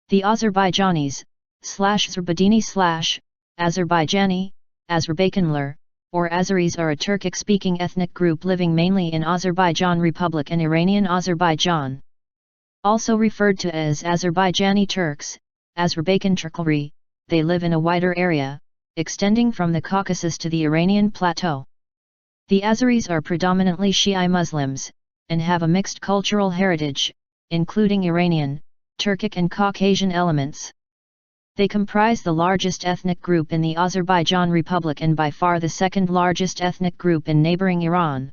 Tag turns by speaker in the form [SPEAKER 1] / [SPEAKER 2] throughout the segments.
[SPEAKER 1] The Azerbaijanis, /Azerbaijani Azerbaijani, Azerbaycanlılar, or Azeris are a Turkic-speaking ethnic group living mainly in Azerbaijani Republic and Iranian Azerbaijan. Also referred to as Azerbaijani Turks, Azərbaycan Türkləri, they live in a wider area, extending from the Caucasus to the Iranian Plateau. The Azeris are predominantly Shi'i Muslims, and have a mixed cultural heritage, including Iranian, Turkic and Caucasian elements. They comprise the largest ethnic group in the Azerbaijan Republic and by far the second largest ethnic group in neighbouring Iran.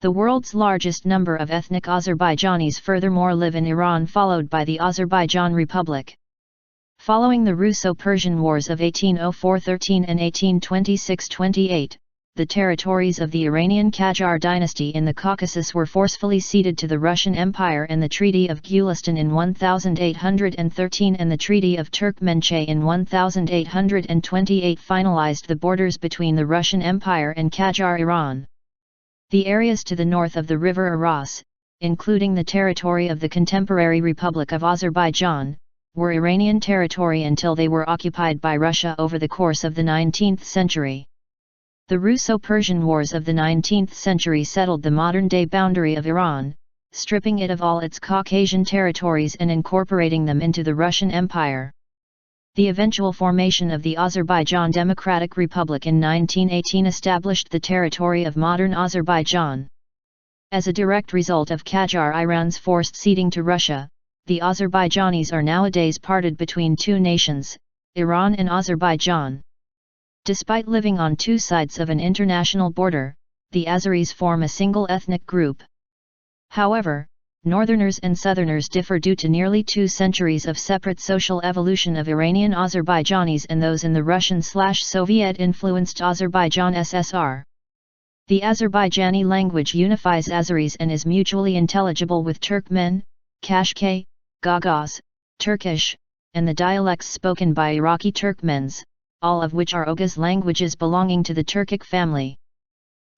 [SPEAKER 1] The world's largest number of ethnic Azerbaijanis furthermore live in Iran, followed by the Azerbaijani Republic. Following the Russo-Persian Wars of 1804–13 and 1826–28, the territories of the Iranian Qajar dynasty in the Caucasus were forcefully ceded to the Russian Empire, and the Treaty of Gulistan in 1813 and the Treaty of Turkmenchay in 1828 finalized the borders between the Russian Empire and Qajar Iran. The areas to the north of the river Aras, including the territory of the contemporary Republic of Azerbaijan, were Iranian territory until they were occupied by Russia over the course of the 19th century. The Russo-Persian Wars of the 19th century settled the modern-day boundary of Iran, stripping it of all its Caucasian territories and incorporating them into the Russian Empire. The eventual formation of the Azerbaiján Democratic Republic in 1918 established the territory of modern Azerbaijan. As a direct result of Qajar Iran's forced ceding to Russia, the Azerbaijanis are nowadays parted between two nations, Iran and Azerbaijan. Despite living on two sides of an international border, the Azeris form a single ethnic group. However, Northerners and Southerners differ due to nearly 2 centuries of separate social evolution of Iranian Azerbaijanis and those in the Russian/Soviet-influenced Azerbaijan SSR. The Azerbaijani language unifies Azeris and is mutually intelligible with Turkmen, Kashkai, Gagauz, Turkish, and the dialects spoken by Iraqi Turkmens, all of which are Oghuz languages belonging to the Turkic family.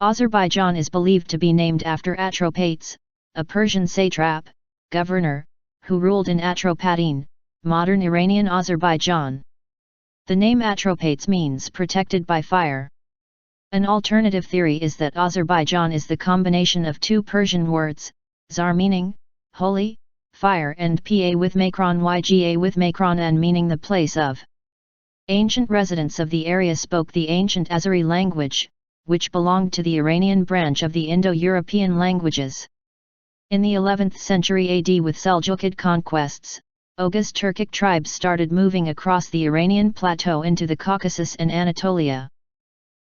[SPEAKER 1] Azerbaijan is believed to be named after Atropates, a Persian satrap, governor, who ruled in Atropatene, modern Iranian Azerbaijan. The name Atropates means protected by fire. An alternative theory is that Azerbaijan is the combination of two Persian words, zar meaning holy, fire, and pa with makron yga with makron and meaning the place of. Ancient residents of the area spoke the ancient Azeri language, which belonged to the Iranian branch of the Indo-European languages. In the 11th century AD, with Seljuk conquests, Oghuz Turkic tribes started moving across the Iranian plateau into the Caucasus and Anatolia.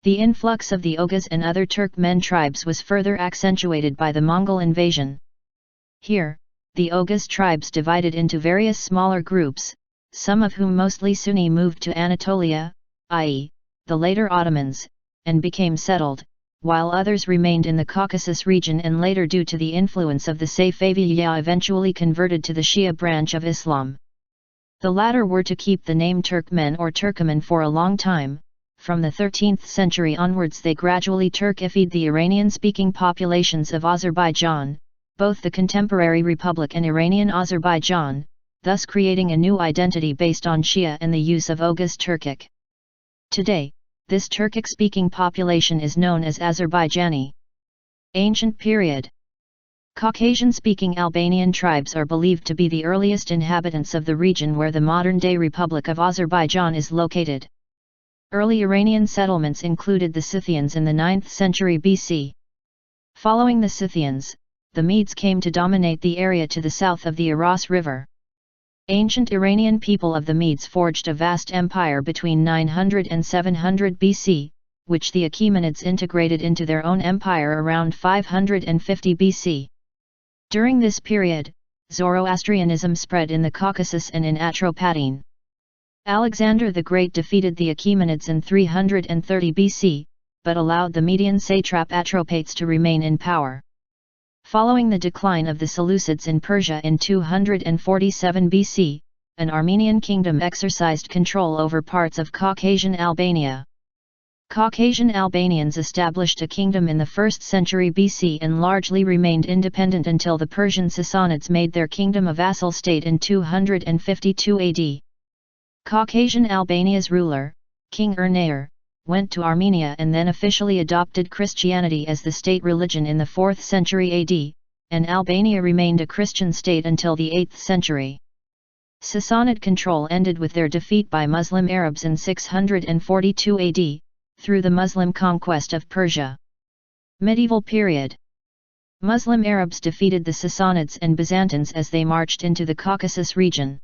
[SPEAKER 1] The influx of the Oghuz and other Turkmen tribes was further accentuated by the Mongol invasion. Here, the Oghuz tribes divided into various smaller groups, some of whom, mostly Sunni, moved to Anatolia, i.e., the later Ottomans, and became settled, while others remained in the Caucasus region and later, due to the influence of the Safaviya, eventually converted to the Shia branch of Islam. The latter were to keep the name Turkmen or Turkoman for a long time. From the 13th century onwards they gradually Turkified the Iranian-speaking populations of Azerbaijan, both the contemporary Republic and Iranian Azerbaijan, thus creating a new identity based on Shia and the use of Oghuz Turkic. Today, this Turkic-speaking population is known as Azerbaijani. Ancient period. Caucasian-speaking Albanian tribes are believed to be the earliest inhabitants of the region where the modern-day Republic of Azerbaijan is located. Early Iranian settlements included the Scythians in the 9th century BC. Following the Scythians, the Medes came to dominate the area to the south of the Aras River. Ancient Iranian people of the Medes forged a vast empire between 900 and 700 BC, which the Achaemenids integrated into their own empire around 550 BC. During this period, Zoroastrianism spread in the Caucasus and in Atropatene. Alexander the Great defeated the Achaemenids in 330 BC, but allowed the Median satrap Atropates to remain in power. Following the decline of the Seleucids in Persia in 247 BC, an Armenian kingdom exercised control over parts of Caucasian Albania. Caucasian Albanians established a kingdom in the 1st century BC and largely remained independent until the Persian Sassanids made their kingdom a vassal state in 252 AD. Caucasian Albania's ruler, King Ernayr, went to Armenia and then officially adopted Christianity as the state religion in the 4th century AD, and Albania remained a Christian state until the 8th century. Sassanid control ended with their defeat by Muslim Arabs in 642 AD, through the Muslim conquest of Persia. Medieval period. Muslim Arabs defeated the Sassanids and Byzantines as they marched into the Caucasus region.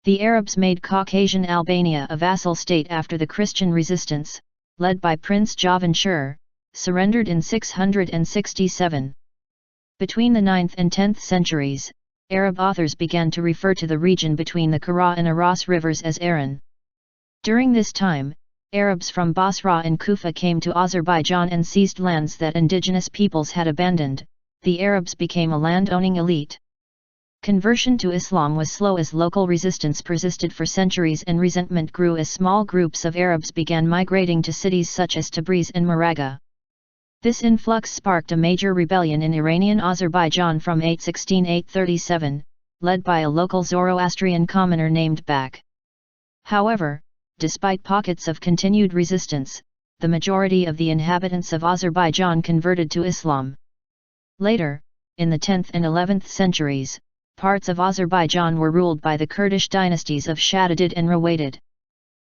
[SPEAKER 1] The Arabs made Caucasian Albania a vassal state after the Christian resistance, led by Prince Javanshir, surrendered in 667. Between the 9th and 10th centuries, Arab authors began to refer to the region between the Kara and Aras rivers as Aran. During this time, Arabs from Basra and Kufa came to Azerbaijan and seized lands that indigenous peoples had abandoned. The Arabs became a land-owning elite. Conversion to Islam was slow as local resistance persisted for centuries and resentment grew as small groups of Arabs began migrating to cities such as Tabriz and Maraga. This influx sparked a major rebellion in Iranian Azerbaijan from 816–837, led by a local Zoroastrian commoner named Bak. However, despite pockets of continued resistance, the majority of the inhabitants of Azerbaijan converted to Islam. Later, in the 10th and 11th centuries, parts of Azerbaijan were ruled by the Kurdish dynasties of Shaddadid and Rawatid.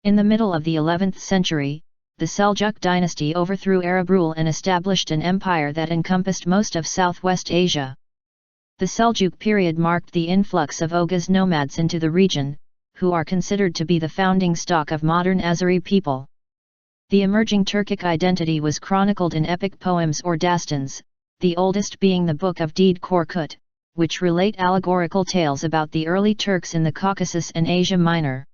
[SPEAKER 1] In the middle of the 11th century, the Seljuk dynasty overthrew Arab rule and established an empire that encompassed most of Southwest Asia. The Seljuk period marked the influx of Oghuz nomads into the region, who are considered to be the founding stock of modern Azeri people. The emerging Turkic identity was chronicled in epic poems or dastans, the oldest being the Book of Dede Korkut, which relate allegorical tales about the early Turks in the Caucasus and Asia Minor.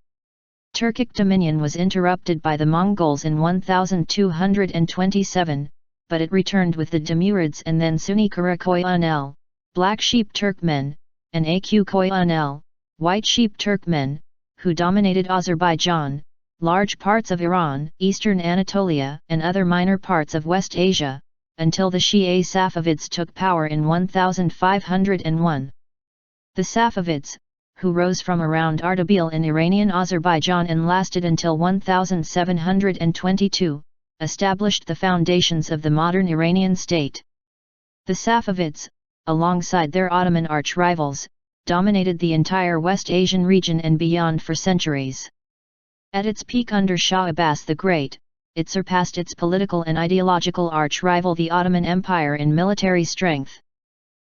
[SPEAKER 1] Turkic dominion was interrupted by the Mongols in 1227, but it returned with the Timurids and then Sunni Karakoyunlu, Black Sheep Turkmen, and Aq Koyunlu, White Sheep Turkmen, who dominated Azerbaijan, large parts of Iran, eastern Anatolia, and other minor parts of West Asia, until the Shi'i Safavids took power in 1501. The Safavids, who rose from around Ardabil in Iranian Azerbaijan and lasted until 1722, established the foundations of the modern Iranian state. The Safavids, alongside their Ottoman arch-rivals, dominated the entire West Asian region and beyond for centuries. At its peak under Shah Abbas the Great, it surpassed its political and ideological arch-rival the Ottoman Empire in military strength.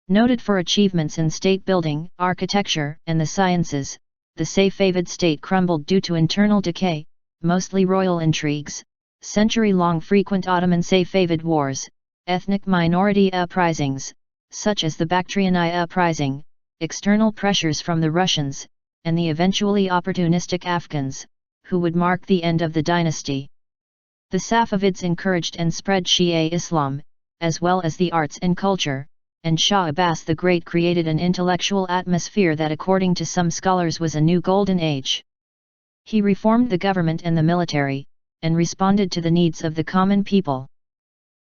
[SPEAKER 1] Noted for achievements in state-building, architecture, and the sciences, the Safavid state crumbled due to internal decay, mostly royal intrigues, century-long frequent Ottoman-Safavid wars, ethnic minority uprisings, such as the Bactriani uprising, external pressures from the Russians, and the eventually opportunistic Afghans, who would mark the end of the dynasty. The Safavids encouraged and spread Shi'i Islam, as well as the arts and culture, and Shah Abbas the Great created an intellectual atmosphere that according to some scholars was a new golden age. He reformed the government and the military, and responded to the needs of the common people.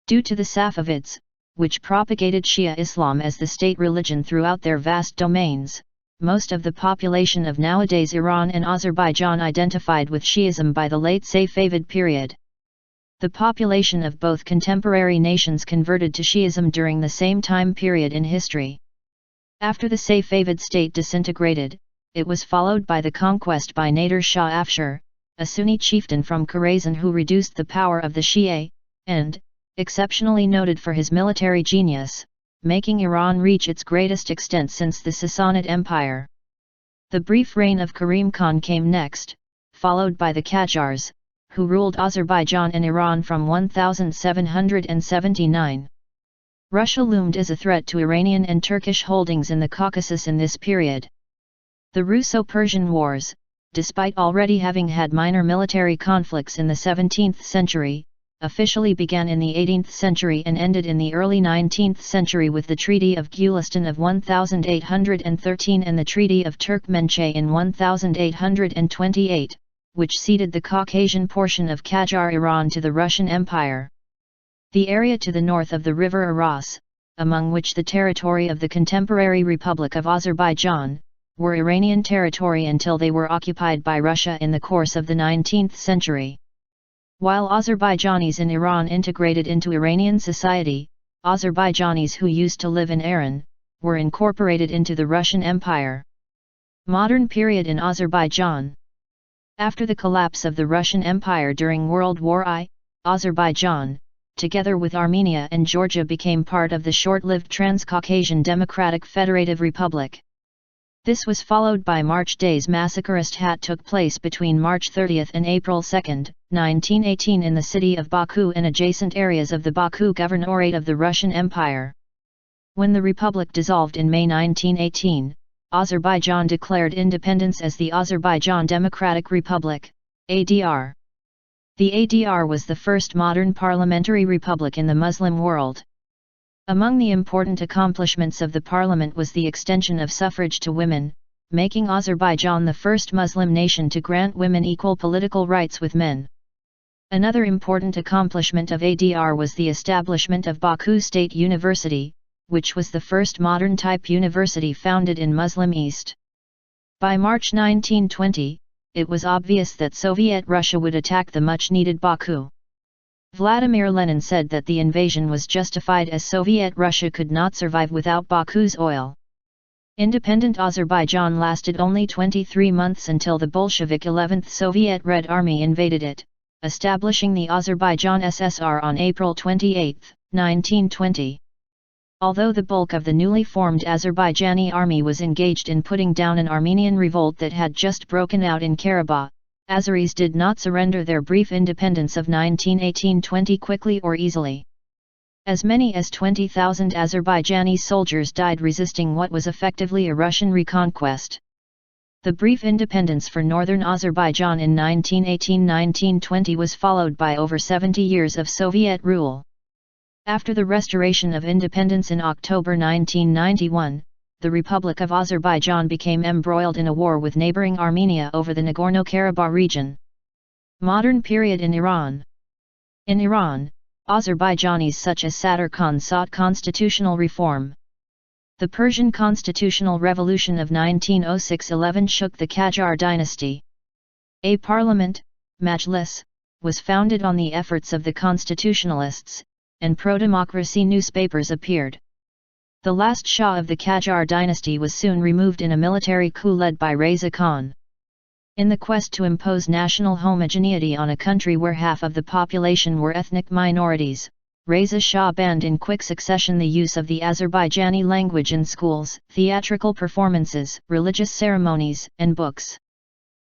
[SPEAKER 1] Due to the Safavids, which propagated Shia Islam as the state religion throughout their vast domains, most of the population of nowadays Iran and Azerbaijan identified with Shi'ism by the late Safavid period. The population of both contemporary nations converted to Shi'ism during the same time period in history. After the Safavid state disintegrated, it was followed by the conquest by Nader Shah Afshar, a Sunni chieftain from Khorasan who reduced the power of the Shi'i, and, exceptionally noted for his military genius, making Iran reach its greatest extent since the Sassanid Empire. The brief reign of Karim Khan came next, followed by the Qajars, who ruled Azerbaijan and Iran from 1779. Russia loomed as a threat to Iranian and Turkish holdings in the Caucasus in this period. The Russo-Persian Wars, despite already having had minor military conflicts in the 17th century, officially began in the 18th century and ended in the early 19th century with the Treaty of Gulistan of 1813 and the Treaty of Turkmenchay in 1828, which ceded the Caucasian portion of Qajar Iran to the Russian Empire. The area to the north of the river Aras, among which the territory of the contemporary Republic of Azerbaijan, were Iranian territory until they were occupied by Russia in the course of the 19th century. While Azerbaijanis in Iran integrated into Iranian society, Azerbaijanis who used to live in Iran were incorporated into the Russian Empire. Modern period in Azerbaijan. After the collapse of the Russian Empire during World War I, Azerbaijan, together with Armenia and Georgia, became part of the short-lived Transcaucasian Democratic Federative Republic. This was followed by March Days massacreist that took place between March 30 and April 2, 1918 in the city of Baku and adjacent areas of the Baku Governorate of the Russian Empire. When the republic dissolved in May 1918, Azerbaijan declared independence as the Azerbaijan Democratic Republic, ADR. The ADR was the first modern parliamentary republic in the Muslim world. Among the important accomplishments of the parliament was the extension of suffrage to women, making Azerbaijan the first Muslim nation to grant women equal political rights with men. Another important accomplishment of ADR was the establishment of Baku State University, which was the first modern-type university founded in Muslim East. By March 1920, it was obvious that Soviet Russia would attack the much-needed Baku. Vladimir Lenin said that the invasion was justified as Soviet Russia could not survive without Baku's oil. Independent Azerbaijan lasted only 23 months until the Bolshevik 11th Soviet Red Army invaded it, establishing the Azerbaijan SSR on April 28, 1920. Although the bulk of the newly formed Azerbaijani army was engaged in putting down an Armenian revolt that had just broken out in Karabakh, Azeris did not surrender their brief independence of 1918-20 quickly or easily. As many as 20,000 Azerbaijani soldiers died resisting what was effectively a Russian reconquest. The brief independence for northern Azerbaijan in 1918-1920 was followed by over 70 years of Soviet rule. After the restoration of independence in October 1991, the Republic of Azerbaijan became embroiled in a war with neighboring Armenia over the Nagorno-Karabakh region. Modern period in Iran. In Iran, Azerbaijanis such as Sadr Khan sought constitutional reform. The Persian constitutional revolution of 1906-11 shook the Qajar dynasty. A parliament, Majlis, was founded on the efforts of the constitutionalists, and pro-democracy newspapers appeared. The last Shah of the Qajar dynasty was soon removed in a military coup led by Reza Khan. In the quest to impose national homogeneity on a country where half of the population were ethnic minorities, Reza Shah banned in quick succession the use of the Azerbaijani language in schools, theatrical performances, religious ceremonies, and books.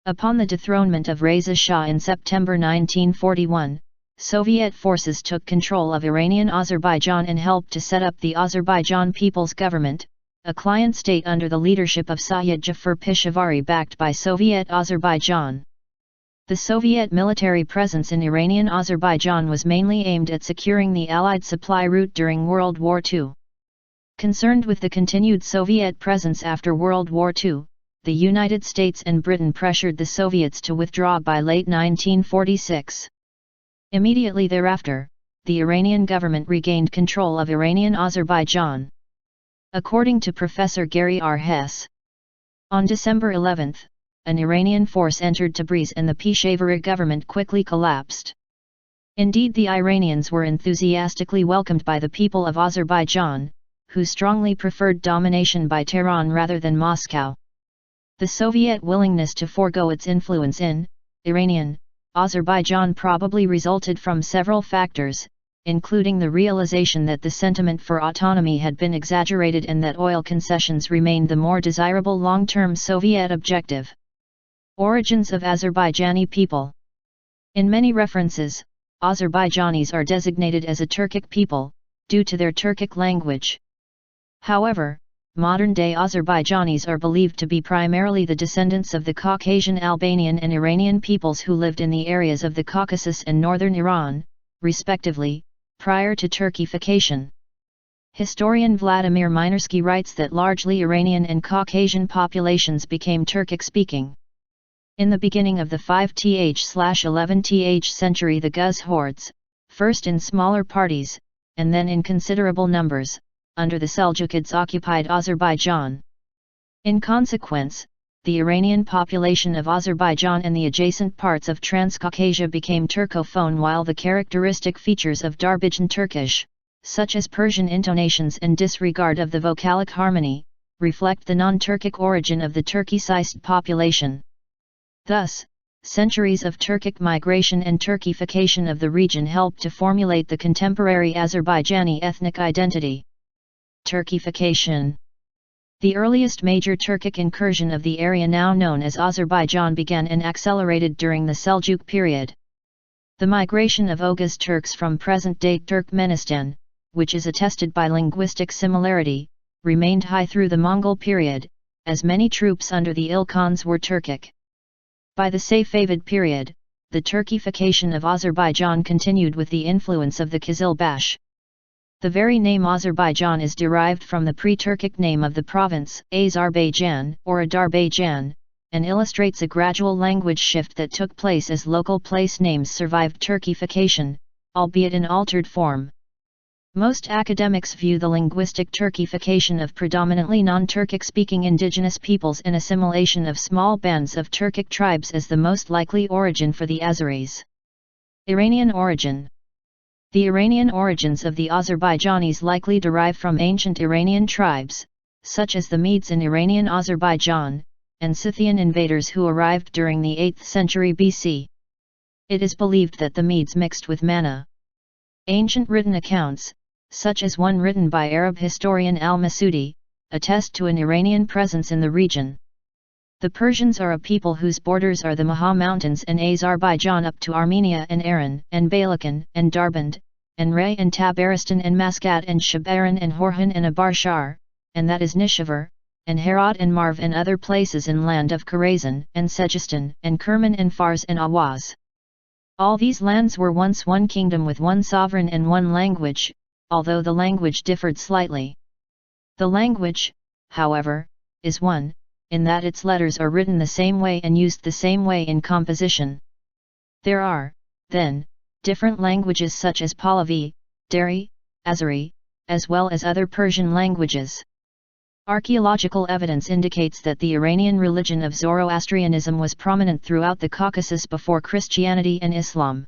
[SPEAKER 1] Upon the dethronement of Reza Shah in September 1941, Soviet forces took control of Iranian Azerbaijan and helped to set up the Azerbaijan People's Government, a client state under the leadership of Sayyid Jafar Pishavari backed by Soviet Azerbaijan. The Soviet military presence in Iranian Azerbaijan was mainly aimed at securing the Allied supply route during World War II. Concerned with the continued Soviet presence after World War II, the United States and Britain pressured the Soviets to withdraw by late 1946. Immediately thereafter, the Iranian government regained control of Iranian Azerbaijan. According to Professor Gary R. Hess, on December 11, an Iranian force entered Tabriz and the Peshawari government quickly collapsed. Indeed, the Iranians were enthusiastically welcomed by the people of Azerbaijan, who strongly preferred domination by Tehran rather than Moscow. The Soviet willingness to forego its influence in Iranian Azerbaijan probably resulted from several factors, including the realization that the sentiment for autonomy had been exaggerated and that oil concessions remained the more desirable long-term Soviet objective. Origins of Azerbaijani people. In many references, Azerbaijanis are designated as a Turkic people, due to their Turkic language. However, modern-day Azerbaijanis are believed to be primarily the descendants of the Caucasian Albanian and Iranian peoples who lived in the areas of the Caucasus and northern Iran, respectively, prior to Turkification. Historian Vladimir Minersky writes that largely Iranian and Caucasian populations became Turkic-speaking. In the beginning of the 5th/11th century, the Guz hordes, first in smaller parties, and then in considerable numbers, under the Seljukids occupied Azerbaijan. In consequence, the Iranian population of Azerbaijan and the adjacent parts of Transcaucasia became Turcophone, while the characteristic features of Darbijan Turkish, such as Persian intonations and disregard of the vocalic harmony, reflect the non-Turkic origin of the Turkicized population. Thus, centuries of Turkic migration and Turkification of the region helped to formulate the contemporary Azerbaijani ethnic identity. Turkification. The earliest major Turkic incursion of the area now known as Azerbaijan began and accelerated during the Seljuk period. The migration of Oghuz Turks from present-day Turkmenistan, which is attested by linguistic similarity, remained high through the Mongol period, as many troops under the Ilkhans were Turkic. By the Safavid period, the Turkification of Azerbaijan continued with the influence of the Kizilbash. The very name Azerbaijan is derived from the pre-Turkic name of the province, Azerbaijan or Adarbayjan, and illustrates a gradual language shift that took place as local place names survived Turkification, albeit in altered form. Most academics view the linguistic Turkification of predominantly non-Turkic-speaking indigenous peoples and assimilation of small bands of Turkic tribes as the most likely origin for the Azeris. Iranian origin. The Iranian origins of the Azerbaijanis likely derive from ancient Iranian tribes, such as the Medes in Iranian Azerbaijan, and Scythian invaders who arrived during the 8th century BC. It is believed that the Medes mixed with Manna. Ancient written accounts, such as one written by Arab historian al-Masudi, attest to an Iranian presence in the region. The Persians are a people whose borders are the Maha Mountains and Azerbaijan up to Armenia and Aran and Balakan and Darband, and Ray and Tabaristan and Maskat and Shabaran and Horhan and Abarshar, and that is Nishavar, and Herat and Marv and other places in land of Khorasan and Sejistan and Kerman and Fars and Awaz. All these lands were once one kingdom with one sovereign and one language, although the language differed slightly. The language, however, is one, in that its letters are written the same way and used the same way in composition. There are, then, different languages such as Pahlavi, Dari, Azeri, as well as other Persian languages. Archaeological evidence indicates that the Iranian religion of Zoroastrianism was prominent throughout the Caucasus before Christianity and Islam.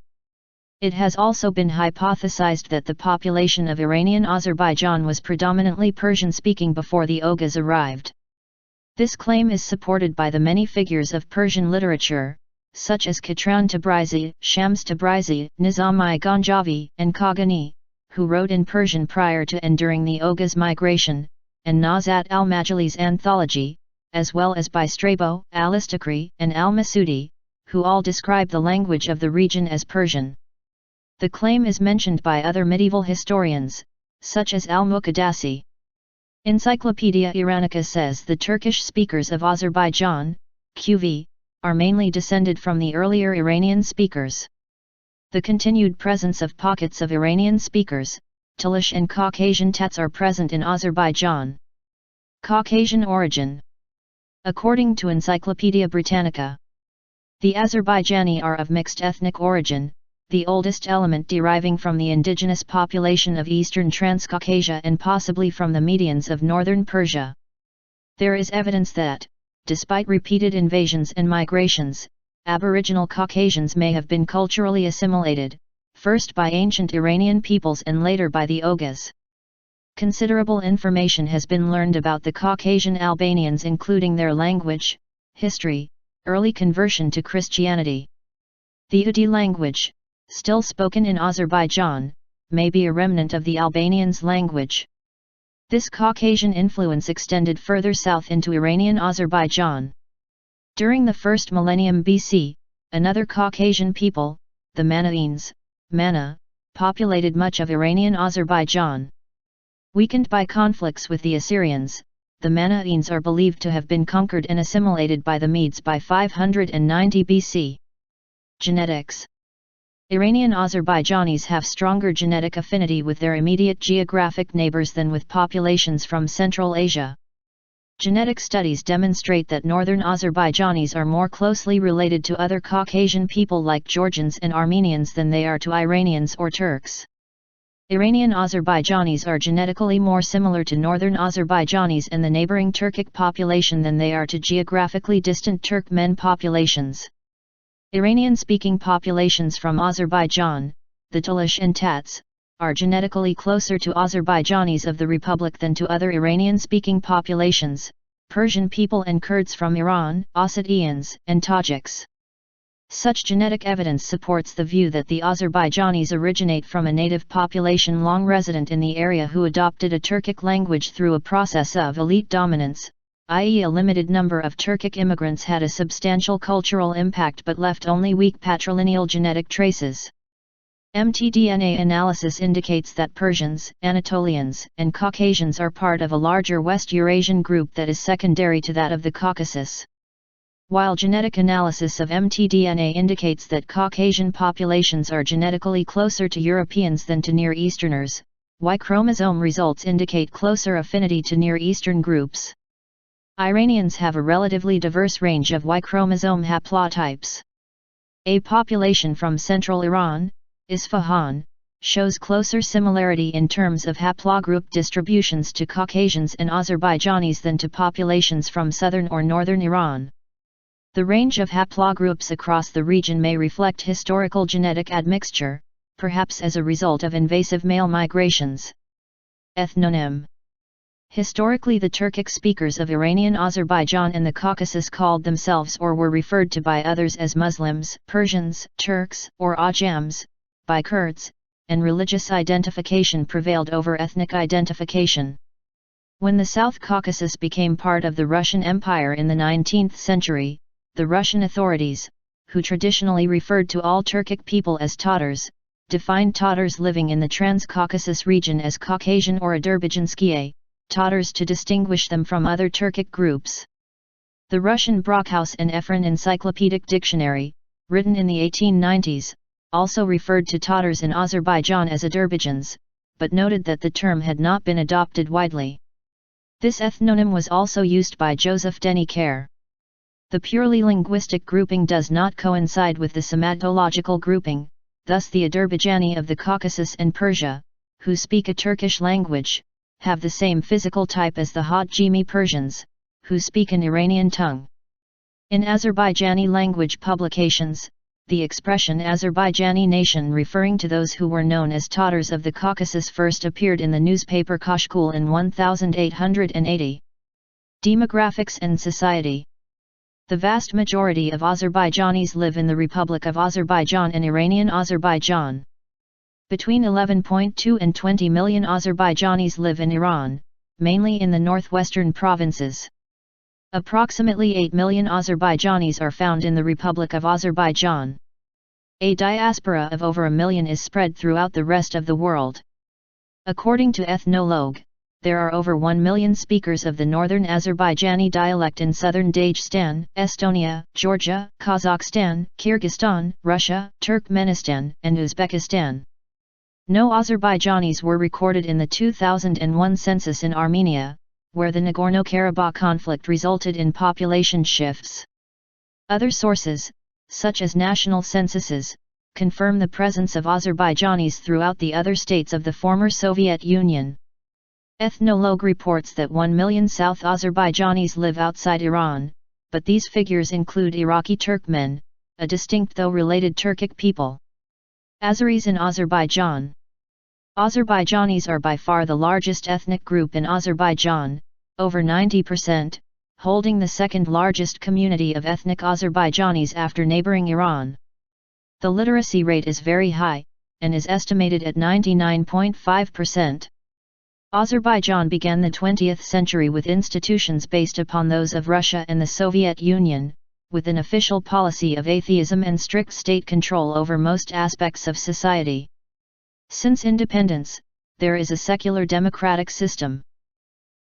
[SPEAKER 1] It has also been hypothesized that the population of Iranian Azerbaijan was predominantly Persian-speaking before the Oghuz arrived. This claim is supported by the many figures of Persian literature, such as Katran Tabrizi, Shams Tabrizi, Nizam-i Ganjavi, and Khaqani, who wrote in Persian prior to and during the Oghuz migration, and Nazat al-Majali's anthology, as well as by Strabo, al-Istakri, and al-Masudi, who all describe the language of the region as Persian. The claim is mentioned by other medieval historians, such as al-Muqaddasi. Encyclopedia Iranica says the Turkish speakers of Azerbaijan, QV, are mainly descended from the earlier Iranian speakers. The continued presence of pockets of Iranian speakers, Talish and Caucasian Tats are present in Azerbaijan. Caucasian origin. According to Encyclopedia Britannica, the Azerbaijani are of mixed ethnic origin, the oldest element deriving from the indigenous population of eastern Transcaucasia and possibly from the Medians of northern Persia. There is evidence that, despite repeated invasions and migrations, Aboriginal Caucasians may have been culturally assimilated, first by ancient Iranian peoples and later by the Oghuz. Considerable information has been learned about the Caucasian Albanians, including their language, history, early conversion to Christianity. The Udi language, still spoken in Azerbaijan, may be a remnant of the Albanians' language. This Caucasian influence extended further south into Iranian Azerbaijan. During the first millennium BC, another Caucasian people, the Manaeans, Manna, populated much of Iranian Azerbaijan. Weakened by conflicts with the Assyrians, the Manaeans are believed to have been conquered and assimilated by the Medes by 590 BC. Genetics. Iranian Azerbaijanis have stronger genetic affinity with their immediate geographic neighbors than with populations from Central Asia. Genetic studies demonstrate that northern Azerbaijanis are more closely related to other Caucasian people like Georgians and Armenians than they are to Iranians or Turks. Iranian Azerbaijanis are genetically more similar to northern Azerbaijanis and the neighboring Turkic population than they are to geographically distant Turkmen populations. Iranian-speaking populations from Azerbaijan, the Talish and Tats, are genetically closer to Azerbaijanis of the Republic than to other Iranian-speaking populations, Persian people and Kurds from Iran, Ossetians, and Tajiks. Such genetic evidence supports the view that the Azerbaijanis originate from a native population long resident in the area who adopted a Turkic language through a process of elite dominance, i.e. a limited number of Turkic immigrants had a substantial cultural impact but left only weak patrilineal genetic traces. mtDNA analysis indicates that Persians, Anatolians, and Caucasians are part of a larger West Eurasian group that is secondary to that of the Caucasus. While genetic analysis of mtDNA indicates that Caucasian populations are genetically closer to Europeans than to Near Easterners, Y chromosome results indicate closer affinity to Near Eastern groups. Iranians have a relatively diverse range of Y chromosome haplotypes. A population from central Iran, Isfahan, shows closer similarity in terms of haplogroup distributions to Caucasians and Azerbaijanis than to populations from southern or northern Iran. The range of haplogroups across the region may reflect historical genetic admixture, perhaps as a result of invasive male migrations. Ethnonym. Historically, the Turkic speakers of Iranian Azerbaijan and the Caucasus called themselves or were referred to by others as Muslims, Persians, Turks, or Ajams, by Kurds, and religious identification prevailed over ethnic identification. When the South Caucasus became part of the Russian Empire in the 19th century, the Russian authorities, who traditionally referred to all Turkic people as Tatars, defined Tatars living in the Trans-Caucasus region as Caucasian or әzərbaɪҗanskие Tatars to distinguish them from other Turkic groups. The Russian Brockhaus and Efron Encyclopedic Dictionary, written in the 1890s, also referred to Tatars in Azerbaijan as әzərbaiҗans, but noted that the term had not been adopted widely. This ethnonym was also used by Joseph Denis. The purely linguistic grouping does not coincide with the somatological grouping, thus the Azerbaijani of the Caucasus and Persia, who speak a Turkish language, have the same physical type as the Hajimi Persians, who speak an Iranian tongue. In Azerbaijani language publications, the expression Azerbaijani nation referring to those who were known as Tatars of the Caucasus first appeared in the newspaper Kashkul in 1880. Demographics and society. The vast majority of Azerbaijanis live in the Republic of Azerbaijan and Iranian Azerbaijan. Between 11.2 and 20 million Azerbaijanis live in Iran, mainly in the northwestern provinces. Approximately 8 million Azerbaijanis are found in the Republic of Azerbaijan. A diaspora of over 1 million is spread throughout the rest of the world. According to Ethnologue, there are over 1 million speakers of the northern Azerbaijani dialect in southern Dagestan, Estonia, Georgia, Kazakhstan, Kyrgyzstan, Russia, Turkmenistan, and Uzbekistan. No Azerbaijanis were recorded in the 2001 census in Armenia, where the Nagorno-Karabakh conflict resulted in population shifts. Other sources, such as national censuses, confirm the presence of Azerbaijanis throughout the other states of the former Soviet Union. Ethnologue reports that 1 million South Azerbaijanis live outside Iran, but these figures include Iraqi Turkmen, a distinct though related Turkic people. Azeris in Azerbaijan. Azerbaijanis are by far the largest ethnic group in Azerbaijan, over 90%, holding the second largest community of ethnic Azerbaijanis after neighboring Iran. The literacy rate is very high, and is estimated at 99.5%. Azerbaijan began the 20th century with institutions based upon those of Russia and the Soviet Union, with an official policy of atheism and strict state control over most aspects of society. Since independence, there is a secular democratic system.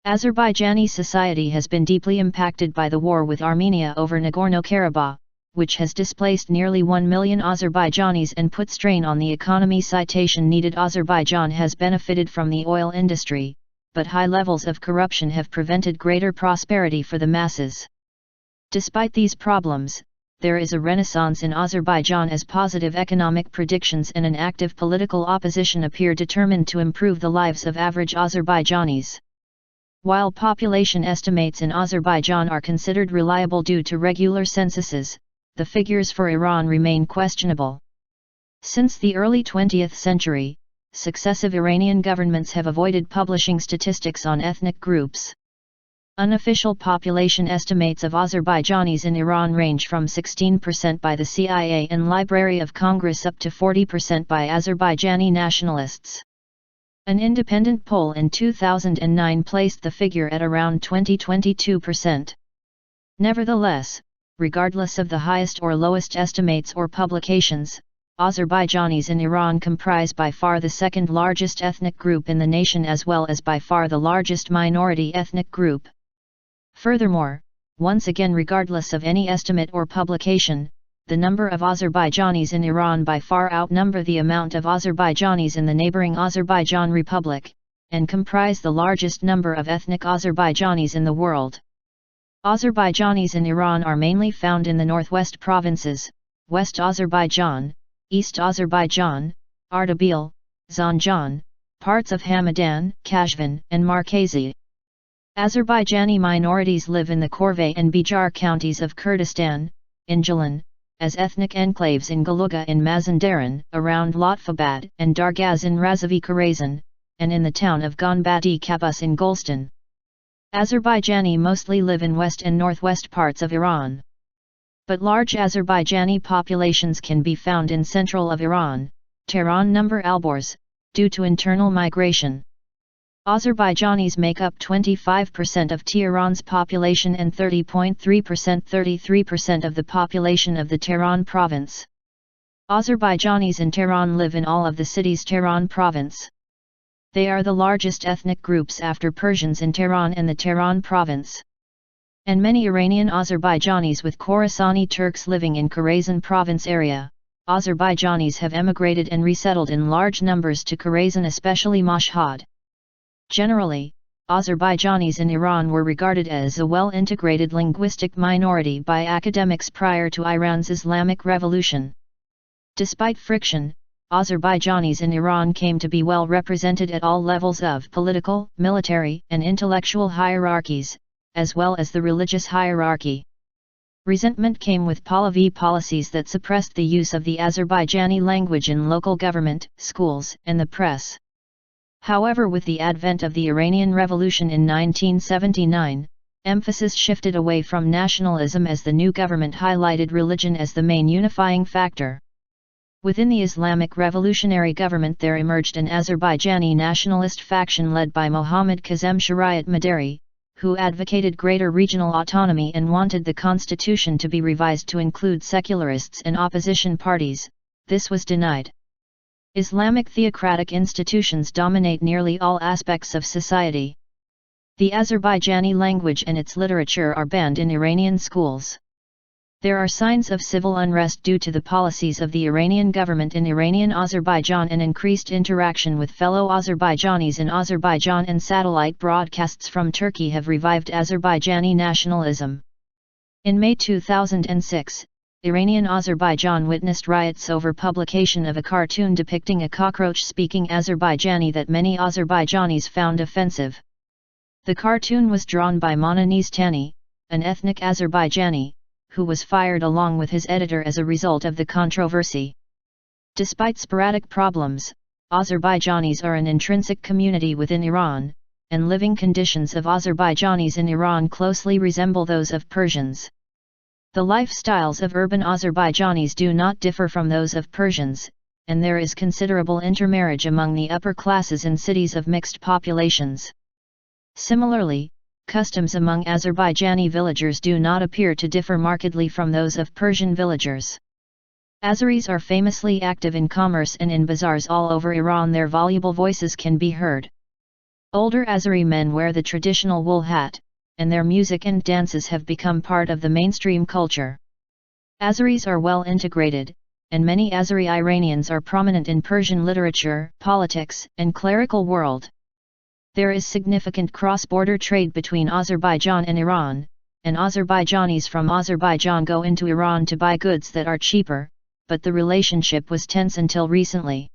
[SPEAKER 1] Azerbaijani society has been deeply impacted by the war with Armenia over Nagorno-Karabakh, which has displaced nearly 1 million Azerbaijanis and put strain on the economy. Citation needed. Azerbaijan has benefited from the oil industry, but high levels of corruption have prevented greater prosperity for the masses. Despite these problems, there is a renaissance in Azerbaijan as positive economic predictions and an active political opposition appear determined to improve the lives of average Azerbaijanis. While population estimates in Azerbaijan are considered reliable due to regular censuses, the figures for Iran remain questionable. Since the early 20th century, successive Iranian governments have avoided publishing statistics on ethnic groups. Unofficial population estimates of Azerbaijanis in Iran range from 16% by the CIA and Library of Congress up to 40% by Azerbaijani nationalists. An independent poll in 2009 placed the figure at around 20–22%. Nevertheless, regardless of the highest or lowest estimates or publications, Azerbaijanis in Iran comprise by far the second largest ethnic group in the nation as well as by far the largest minority ethnic group. Furthermore, once again regardless of any estimate or publication, the number of Azerbaijanis in Iran by far outnumber the amount of Azerbaijanis in the neighbouring Azerbaijan Republic, and comprise the largest number of ethnic Azerbaijanis in the world. Azerbaijanis in Iran are mainly found in the northwest provinces, West Azerbaijan, East Azerbaijan, Ardabil, Zanjan, parts of Hamadan, Kashvan, and Markazi. Azerbaijani minorities live in the Korvay and Bijar counties of Kurdistan, in Gilan, as ethnic enclaves in Galuga in Mazandaran, around Lotfabad and Dargaz in Razavi Karazan, and in the town of Gonbadi Kabus in Golestan. Azerbaijani mostly live in west and northwest parts of Iran. But large Azerbaijani populations can be found in central of Iran, Tehran number Alborz, due to internal migration. Azerbaijanis make up 25% of Tehran's population and 33% of the population of the Tehran province. Azerbaijanis in Tehran live in all of the cities Tehran province. They are the largest ethnic groups after Persians in Tehran and the Tehran province. And many Iranian Azerbaijanis with Khorasani Turks living in Karazan province area. Azerbaijanis have emigrated and resettled in large numbers to Karazan, especially Mashhad. Generally, Azerbaijanis in Iran were regarded as a well-integrated linguistic minority by academics prior to Iran's Islamic Revolution. Despite friction, Azerbaijanis in Iran came to be well represented at all levels of political, military, and intellectual hierarchies, as well as the religious hierarchy. Resentment came with Pahlavi policies that suppressed the use of the Azerbaijani language in local government, schools, and the press. However, with the advent of the Iranian Revolution in 1979, emphasis shifted away from nationalism as the new government highlighted religion as the main unifying factor. Within the Islamic Revolutionary Government there emerged an Azerbaijani nationalist faction led by Mohammad Kazem Shariat Madari, who advocated greater regional autonomy and wanted the constitution to be revised to include secularists and opposition parties. This was denied. Islamic theocratic institutions dominate nearly all aspects of society. The Azerbaijani language and its literature are banned in Iranian schools. There are signs of civil unrest due to the policies of the Iranian government in Iranian Azerbaijan, and increased interaction with fellow Azerbaijanis in Azerbaijan, and satellite broadcasts from Turkey have revived Azerbaijani nationalism. In May 2006, Iranian Azerbaijan witnessed riots over publication of a cartoon depicting a cockroach-speaking Azerbaijani that many Azerbaijanis found offensive. The cartoon was drawn by Monaniz Tani, an ethnic Azerbaijani, who was fired along with his editor as a result of the controversy. Despite sporadic problems, Azerbaijanis are an intrinsic community within Iran, and living conditions of Azerbaijanis in Iran closely resemble those of Persians. The lifestyles of urban Azerbaijanis do not differ from those of Persians, and there is considerable intermarriage among the upper classes in cities of mixed populations. Similarly, customs among Azerbaijani villagers do not appear to differ markedly from those of Persian villagers. Azeris are famously active in commerce and in bazaars all over Iran. Their voluble voices can be heard. Older Azeri men wear the traditional wool hat, and their music and dances have become part of the mainstream culture. Azeris are well integrated, and many Azeri Iranians are prominent in Persian literature, politics, and clerical world. There is significant cross-border trade between Azerbaijan and Iran, and Azerbaijanis from Azerbaijan go into Iran to buy goods that are cheaper, but the relationship was tense until recently.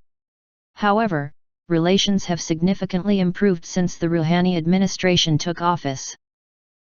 [SPEAKER 1] However, relations have significantly improved since the Rouhani administration took office.